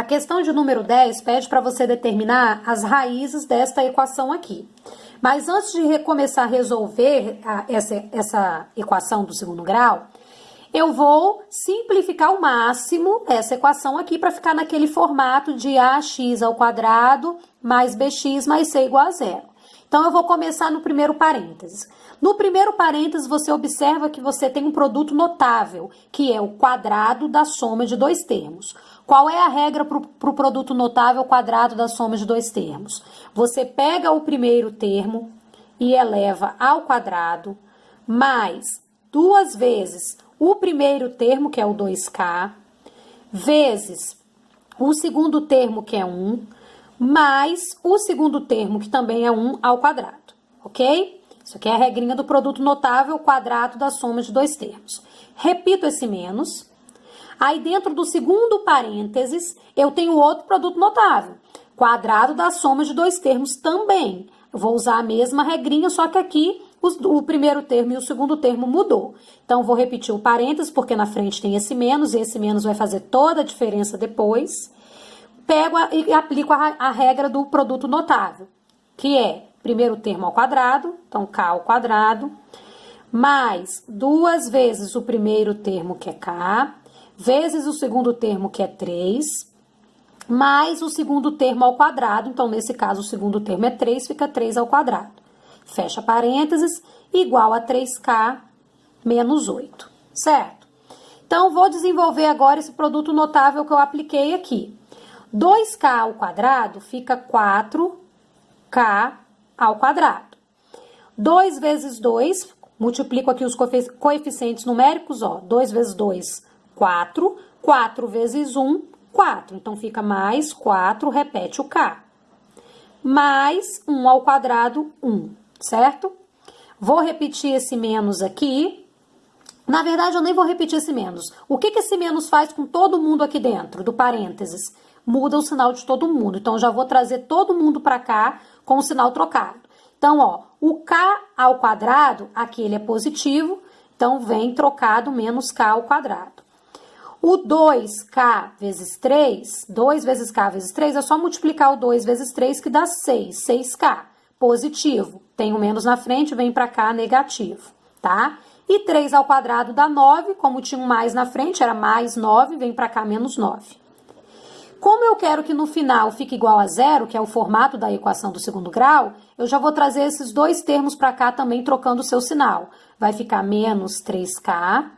questão de número 10 pede para você determinar as raízes desta equação aqui. Mas antes de começar a resolver essa equação do segundo grau, eu vou simplificar ao máximo essa equação aqui para ficar naquele formato de ax ao quadrado mais bx mais c igual a zero. Então, eu vou começar no primeiro parênteses. No primeiro parênteses, você observa que você tem um produto notável, que é o quadrado da soma de dois termos. Qual é a regra para o produto notável quadrado da soma de dois termos? Você pega o primeiro termo e eleva ao quadrado, mais duas vezes o primeiro termo, que é o 2k, vezes o segundo termo, que é 1, mais o segundo termo, que também é 1 ao quadrado, ok? Isso aqui é a regrinha do produto notável quadrado da soma de dois termos. Repito esse menos. Aí, dentro do segundo parênteses, eu tenho outro produto notável, quadrado da soma de dois termos também. Eu vou usar a mesma regrinha, só que aqui o primeiro termo e o segundo termo mudou. Então, vou repetir o parênteses, porque na frente tem esse menos, e esse menos vai fazer toda a diferença depois. Pego e aplico a regra do produto notável, que é primeiro termo ao quadrado, então k ao quadrado, mais duas vezes o primeiro termo, que é k, vezes o segundo termo, que é 3, mais o segundo termo ao quadrado, então nesse caso o segundo termo é 3, fica 3 ao quadrado. Fecha parênteses, igual a 3k menos 8, certo? Então, vou desenvolver agora esse produto notável que eu apliquei aqui. 2k ao quadrado fica 4k ao quadrado. 2 vezes 2, multiplico aqui os coeficientes numéricos, ó. 2 vezes 2, 4. 4 vezes 1, 4. Então, fica mais 4, repete o k. Mais 1 ao quadrado, 1, certo? Vou repetir esse menos aqui. Na verdade, eu nem vou repetir esse menos. O que esse menos faz com todo mundo aqui dentro do parênteses? Muda o sinal de todo mundo. Então, eu já vou trazer todo mundo para cá com o sinal trocado. Então, ó, o k ao quadrado, aqui ele é positivo, então vem trocado menos k ao quadrado. O 2k vezes 3, 2 vezes k vezes 3, é só multiplicar o 2 vezes 3 que dá 6, 6k, positivo. Tem o menos na frente, vem para cá negativo, tá? E 3 ao quadrado dá 9, como tinha um mais na frente, era mais 9, vem para cá menos 9. Como eu quero que no final fique igual a zero, que é o formato da equação do segundo grau, eu já vou trazer esses dois termos para cá também trocando o seu sinal. Vai ficar menos 3k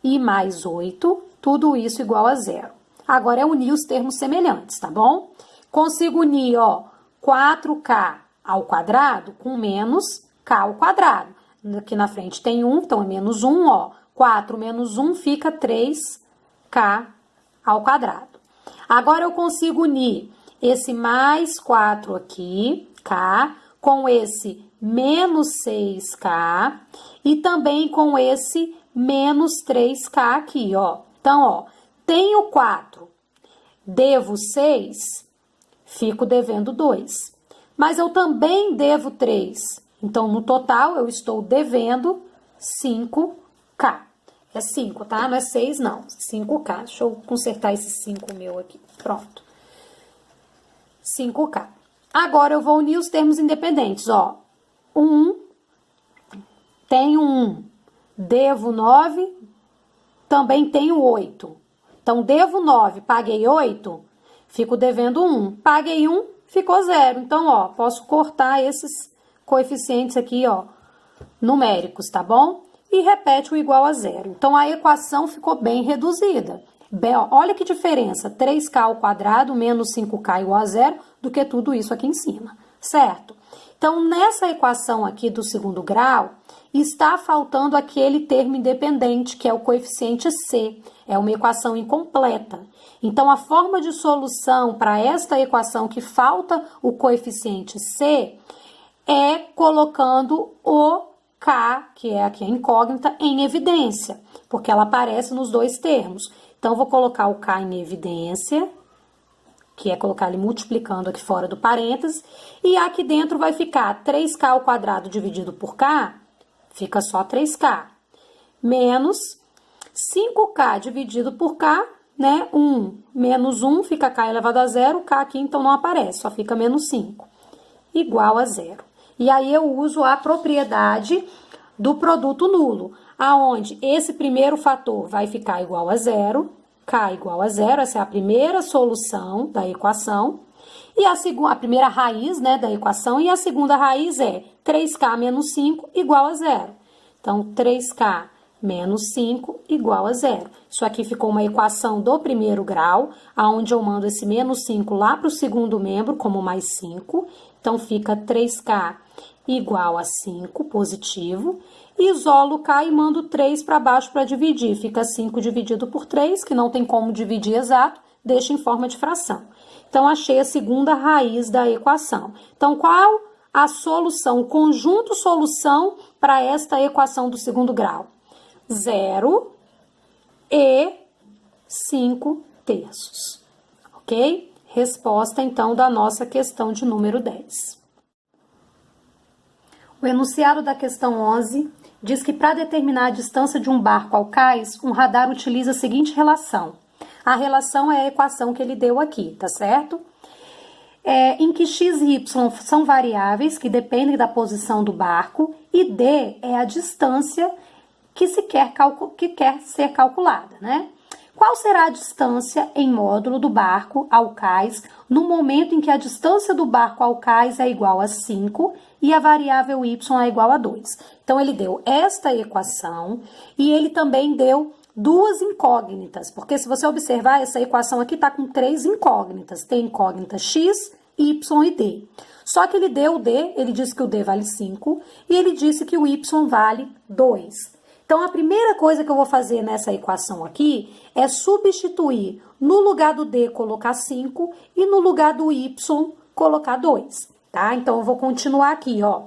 e mais 8, tudo isso igual a zero. Agora é unir os termos semelhantes, tá bom? Consigo unir, ó, 4k ao quadrado com menos k ao quadrado. Aqui na frente tem 1, então é menos 1, ó. 4 menos 1 fica 3k ao quadrado. Agora, eu consigo unir esse mais 4 aqui, k, com esse menos 6k e também com esse menos 3k aqui, ó. Então, ó, tenho 4, devo 6, fico devendo 2. Mas eu também devo 3. Então, no total, eu estou devendo 5k. É 5, tá? Não é 6, não. 5k. Deixa eu consertar esse 5 meu aqui. Pronto. 5k. Agora, eu vou unir os termos independentes, ó. 1, tenho 1, devo 9, também tenho 8. Então, devo 9, paguei 8, fico devendo 1. Paguei 1, ficou 0. Então, ó, posso cortar esses coeficientes aqui, ó, numéricos, tá bom? E repete o igual a zero. Então, a equação ficou bem reduzida. Bem, ó, olha que diferença, 3k ao quadrado menos 5k igual a zero, do que tudo isso aqui em cima, certo? Então, nessa equação aqui do segundo grau, está faltando aquele termo independente, que é o coeficiente c. É uma equação incompleta. Então, a forma de solução para esta equação que falta o coeficiente c é colocando o k, que é aqui a incógnita, em evidência, porque ela aparece nos dois termos. Então, vou colocar o k em evidência, que é colocar ele multiplicando aqui fora do parênteses, e aqui dentro vai ficar 3k ao quadrado dividido por k, fica só 3k, menos 5k dividido por k, né? 1 menos 1 fica k elevado a zero, k aqui então não aparece, só fica menos 5, igual a zero. E aí eu uso a propriedade do produto nulo, aonde esse primeiro fator vai ficar igual a zero, k igual a zero, essa é a primeira solução da equação, e a primeira raiz, né, da equação, e a segunda raiz é 3k menos 5 igual a zero. Então, 3k menos 5 igual a zero. Isso aqui ficou uma equação do primeiro grau, aonde eu mando esse menos 5 lá para o segundo membro, como mais 5. Então, fica 3k igual a 5, positivo. Isolo k e mando 3 para baixo para dividir. Fica 5 dividido por 3, que não tem como dividir exato, deixa em forma de fração. Então, achei a segunda raiz da equação. Então, qual a solução, o conjunto solução para esta equação do segundo grau? 0 e 5 terços, ok? Resposta, então, da nossa questão de número 10. O enunciado da questão 11 diz que para determinar a distância de um barco ao cais, um radar utiliza a seguinte relação. A relação é a equação que ele deu aqui, tá certo? Em que x e y são variáveis que dependem da posição do barco e d é a distância que quer ser calculada, né? Qual será a distância em módulo do barco ao cais no momento em que a distância do barco ao cais é igual a 5 e a variável y é igual a 2? Então, ele deu esta equação e ele também deu duas incógnitas, porque se você observar, essa equação aqui está com 3 incógnitas. Tem incógnita x, y e d. Só que ele deu o d, ele disse que o d vale 5 e ele disse que o y vale 2. Então, a primeira coisa que eu vou fazer nessa equação aqui é substituir no lugar do d colocar 5 e no lugar do y colocar 2, tá? Então, eu vou continuar aqui, ó.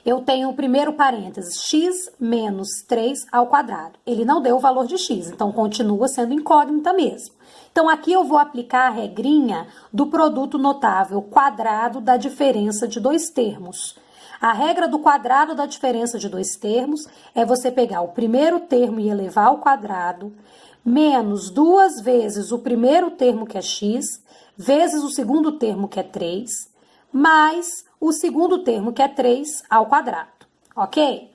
Eu tenho o primeiro parênteses, x menos 3 ao quadrado. Ele não deu o valor de x, então continua sendo incógnita mesmo. Então, aqui eu vou aplicar a regrinha do produto notável quadrado da diferença de dois termos. A regra do quadrado da diferença de dois termos é você pegar o primeiro termo e elevar ao quadrado, menos 2 vezes o primeiro termo, que é x, vezes o segundo termo, que é 3, mais o segundo termo, que é 3, ao quadrado, ok?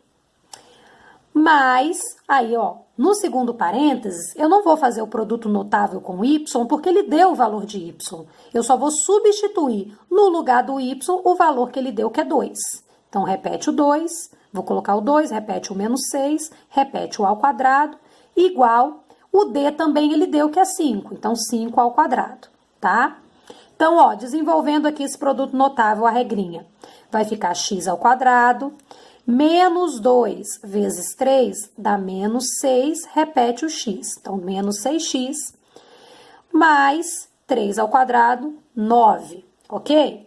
Mas, aí, ó, no segundo parênteses, eu não vou fazer o produto notável com y, porque ele deu o valor de y. Eu só vou substituir no lugar do y o valor que ele deu, que é 2. Então, repete o 2, vou colocar o 2, repete o menos 6, repete o ao quadrado, igual, o d também ele deu, que é 5, então 5 ao quadrado, tá? Então, ó, desenvolvendo aqui esse produto notável, a regrinha, vai ficar x ao quadrado, menos 2 vezes 3 dá menos 6, repete o x, então menos 6x, mais 3 ao quadrado, 9, ok?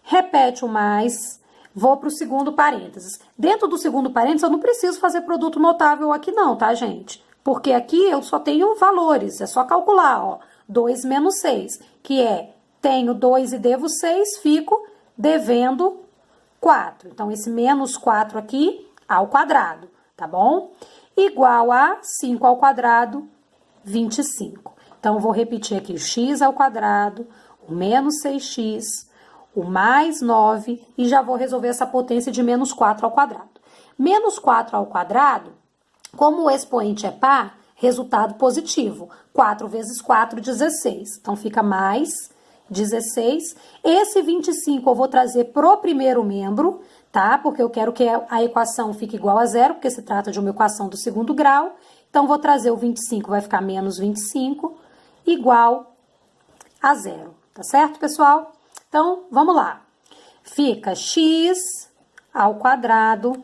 Repete o mais, vou para o segundo parênteses. Dentro do segundo parênteses, eu não preciso fazer produto notável aqui não, tá, gente? Porque aqui eu só tenho valores, é só calcular, ó, 2 menos 6, que é, tenho 2 e devo 6, fico devendo 4. Então, esse menos 4 aqui ao quadrado, tá bom? Igual a 5 ao quadrado, 25. Então, vou repetir aqui, x ao quadrado, o menos 6x, o mais 9, e já vou resolver essa potência de menos 4 ao quadrado. Menos 4 ao quadrado, como o expoente é par, resultado positivo. 4 vezes 4, 16. Então, fica mais 16. Esse 25 eu vou trazer pro primeiro membro, tá? Porque eu quero que a equação fique igual a zero, porque se trata de uma equação do segundo grau. Então, vou trazer o 25, vai ficar menos 25, igual a zero. Tá certo, pessoal? Então, vamos lá. Fica x ao quadrado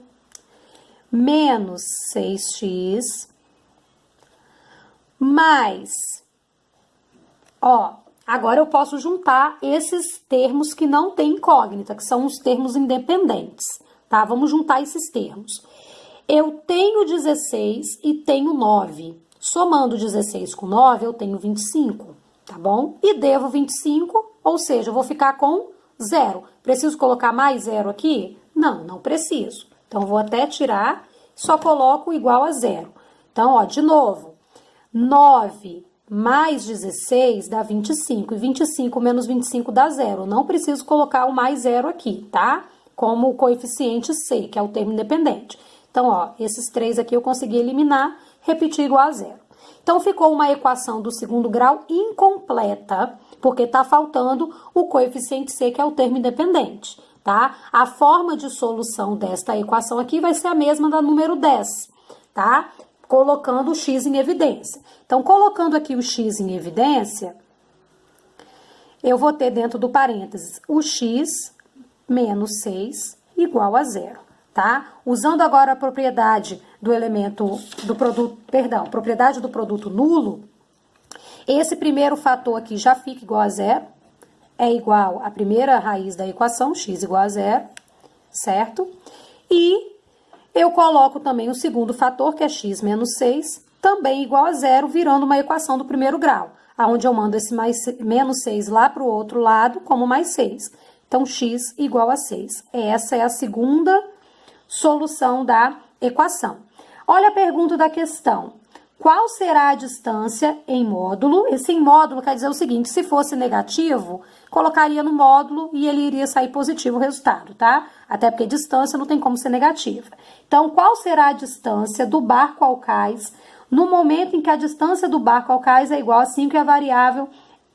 menos 6x mais, ó, agora eu posso juntar esses termos que não têm incógnita, que são os termos independentes, tá? Vamos juntar esses termos. Eu tenho 16 e tenho 9. Somando 16 com 9, eu tenho 25, tá bom? E devo 25, ou seja, eu vou ficar com 0. Preciso colocar mais 0 aqui? Não, não preciso. Então, vou até tirar, só coloco igual a 0. Então, ó, de novo, 9 mais 16 dá 25, e 25 menos 25 dá 0. Não preciso colocar o mais 0 aqui, tá? Como o coeficiente C, que é o termo independente. Então, ó, esses 3 aqui eu consegui eliminar, repetir igual a 0. Então, ficou uma equação do segundo grau incompleta, porque tá faltando o coeficiente C, que é o termo independente, tá? A forma de solução desta equação aqui vai ser a mesma da número 10, tá? Colocando o x em evidência. Então, colocando aqui o x em evidência, eu vou ter dentro do parênteses o x menos 6 igual a 0, tá? Usando agora a propriedade do elemento do produto, perdão, propriedade do produto nulo, esse primeiro fator aqui já fica igual a 0, é igual à primeira raiz da equação, x igual a 0, certo? E eu coloco também o segundo fator, que é x menos 6, também igual a 0, virando uma equação do primeiro grau, onde eu mando esse menos 6 lá para o outro lado, como mais 6. Então, x igual a 6. Essa é a segunda solução da equação. Olha a pergunta da questão. Qual será a distância em módulo? Esse em módulo quer dizer o seguinte, se fosse negativo, colocaria no módulo e ele iria sair positivo o resultado, tá? Até porque distância não tem como ser negativa. Então, qual será a distância do barco ao cais no momento em que a distância do barco ao cais é igual a 5 e a variável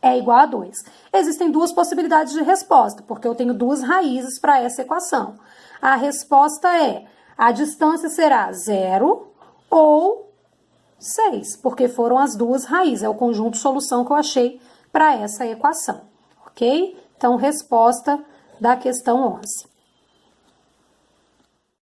é igual a 2? Existem duas possibilidades de resposta, porque eu tenho duas raízes para essa equação. A resposta é, a distância será 0 ou 6, porque foram as duas raízes, é o conjunto de solução que eu achei para essa equação, ok? Então, resposta da questão 11.